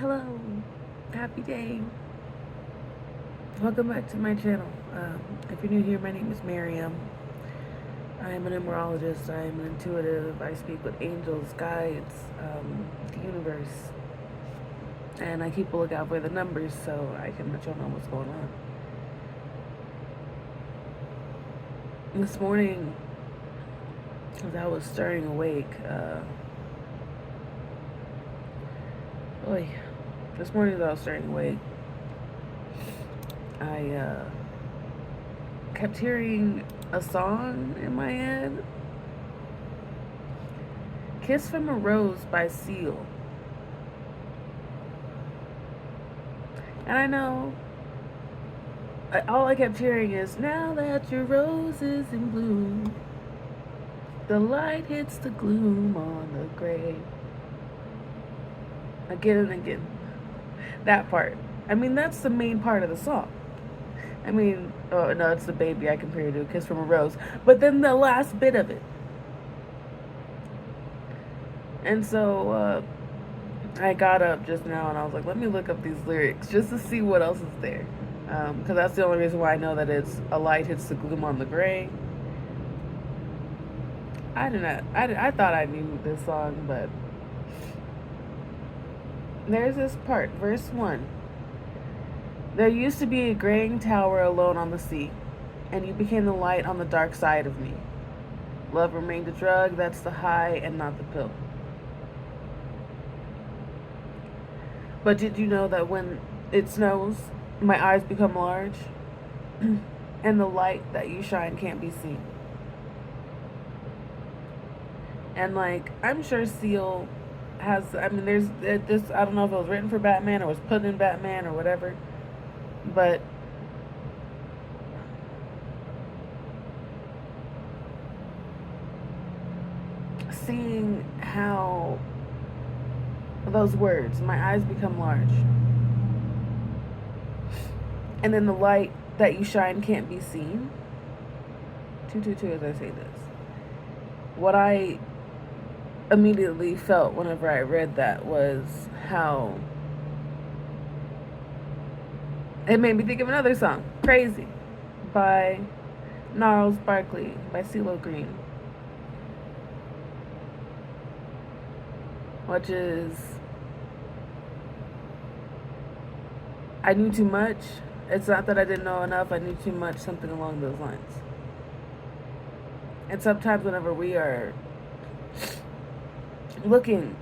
Hello, happy day. Welcome back to my channel. If you're new here, my name is Miriam. I am a numerologist. I am an intuitive. I speak with angels, guides, the universe, and I keep a lookout for the numbers so I can let y'all know what's going on. This morning, as I was stirring awake, this morning as I was stirring awake, I kept hearing a song in my head. Kiss from a Rose by Seal. And I know all I kept hearing is, now that your rose is in bloom, the light hits the gloom on the grave. Again and again. That part. I mean, that's the main part of the song. I mean, oh no, it's the baby I compare to Kiss from a Rose. But then the last bit of it. And so I got up just now and I was like, let me look up these lyrics just to see what else is there. Because that's the only reason why I know that it's a light hits the gloom on the gray. I thought I knew this song, but there's this part, verse 1. There used to be a graying tower alone on the sea, and you became the light on the dark side of me. Love remained a drug, that's the high and not the pill. But did you know that when it snows, my eyes become large, and the light that you shine can't be seen? And like, I'm sure Seal has, I mean, there's this, I don't know if it was written for Batman or was put in Batman or whatever, but seeing how those words, my eyes become large, and then the light that you shine can't be seen. 222 as I say this. What I immediately felt whenever I read that was how it made me think of another song, Crazy, by Gnarls Barkley, by CeeLo Green, which is, I knew too much. It's not that I didn't know enough, I knew too much, something along those lines. And sometimes whenever we are looking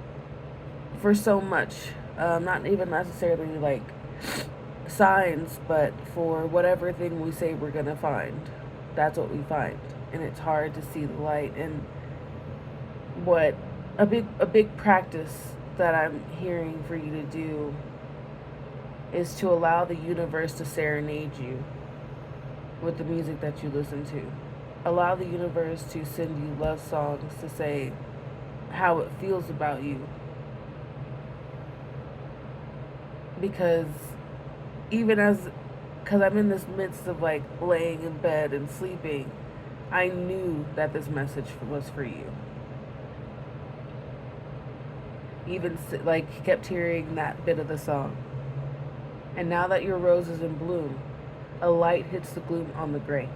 for so much, not even necessarily like signs, but for whatever thing we say we're gonna find, that's what we find. And it's hard to see the light. And what a big practice that I'm hearing for you to do is to allow the universe to serenade you with the music that you listen to. Allow the universe to send you love songs to say how it feels about you. Because because I'm in this midst of like laying in bed and sleeping, I knew that this message was for you. Even like kept hearing that bit of the song. And now that your rose is in bloom, a light hits the gloom on the gray.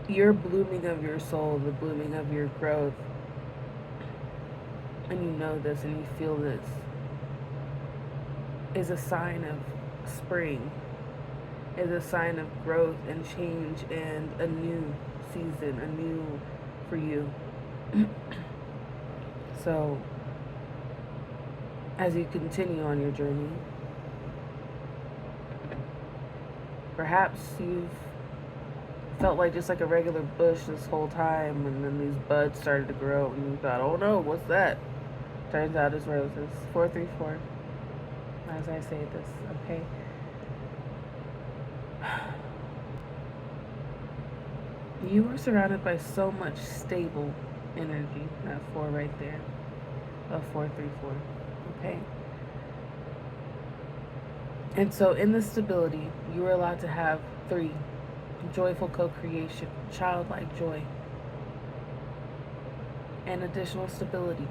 Your blooming of your soul, the blooming of your growth, and you know this and you feel this, is a sign of spring, is a sign of growth and change and a new season, a new for you. So, as you continue on your journey, perhaps you've felt like just like a regular bush this whole time, and then these buds started to grow, and you thought, oh no, what's that? Turns out it's roses. 434. As I say this, okay? You are surrounded by so much stable energy. That 4 right there. Of 434. Okay? And so in this stability, you are allowed to have 3. Joyful co-creation, childlike joy. and additional stability.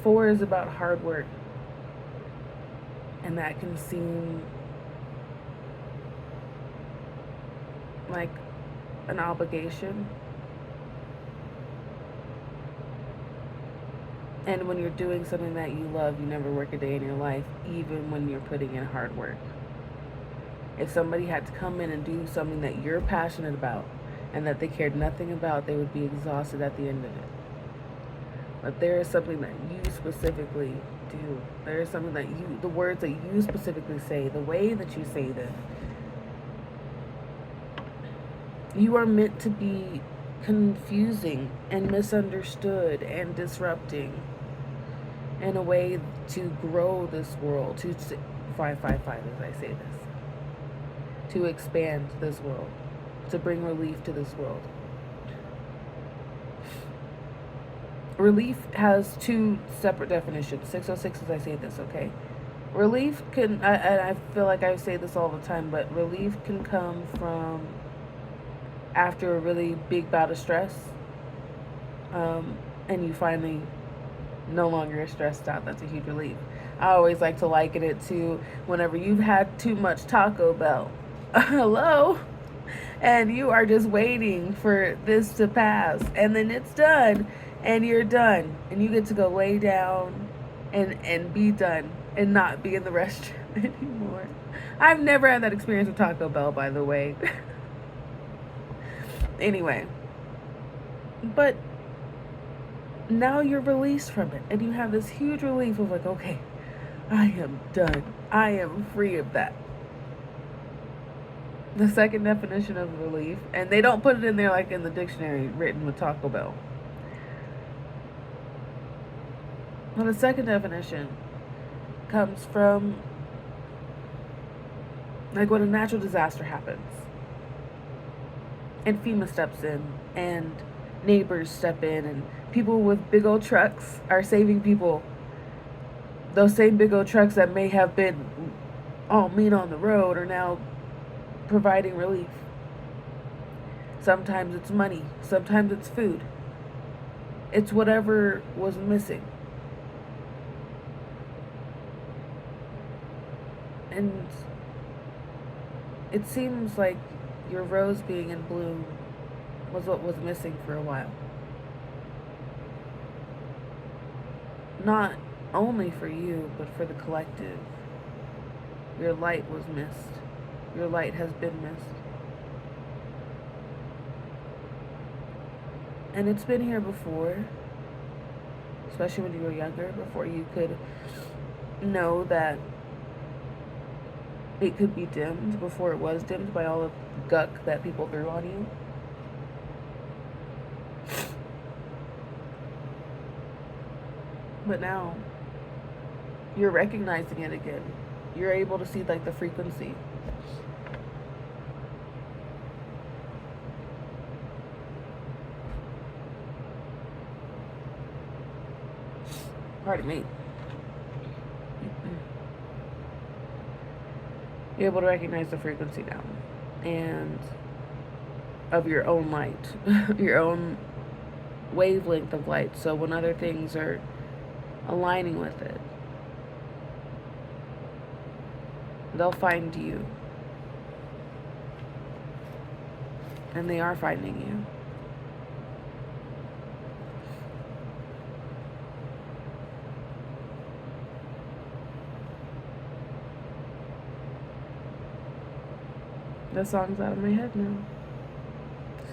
4 is about hard work, and that can seem like an obligation. And when you're doing something that you love, you never work a day in your life, even when you're putting in hard work. If somebody had to come in and do something that you're passionate about and that they cared nothing about, they would be exhausted at the end of it. But there is something that you specifically do. There is something that the words that you specifically say, the way that you say them, you are meant to be confusing and misunderstood and disrupting in a way to grow this world, to 555 as I say this, to expand this world, to bring relief to this world. Relief has 2 separate definitions. 606 as I say this, okay? Relief can, I feel like I say this all the time, but relief can come from after a really big bout of stress, and you finally no longer stressed out. That's a huge relief. I always like to liken it to whenever you've had too much Taco Bell. Hello? And you are just waiting for this to pass, and then it's done, and you're done, and you get to go lay down and be done and not be in the restroom anymore. I've never had that experience with Taco Bell, by the way. Anyway, but now you're released from it, and you have this huge relief of like, okay, I am done. I am free of that. The second definition of relief, and they don't put it in there like in the dictionary written with Taco Bell. Well, the second definition comes from like when a natural disaster happens and FEMA steps in and neighbors step in and people with big old trucks are saving people. Those same big old trucks that may have been all mean on the road are now providing relief. Sometimes it's money, sometimes it's food. It's whatever was missing. And it seems like your rose being in bloom was what was missing for a while. Not only for you, but for the collective. Your light was missed. Your light has been missed. And it's been here before, especially when you were younger, before you could know that it could be dimmed, before it was dimmed by all the guck that people threw on you. But now, you're recognizing it again. You're able to see like the frequency. Pardon me. You're able to recognize the frequency now, and of your own light, your own wavelength of light. So when other things are aligning with it, they'll find you, and they are finding you. The song's out of my head now.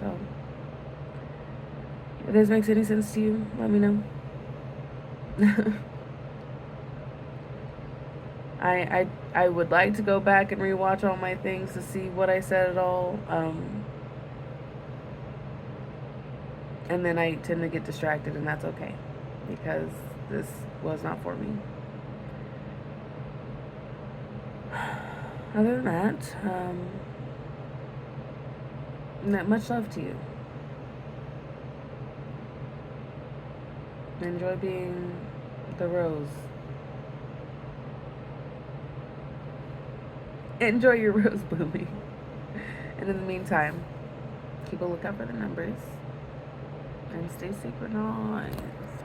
So, if this makes any sense to you, let me know. I would like to go back and rewatch all my things to see what I said at all. And then I tend to get distracted, and that's okay, because this was not for me. Other than that, not much love to you. Enjoy being the rose. Enjoy your rose blooming. And in the meantime, Keep a lookout for the numbers and stay synchronized.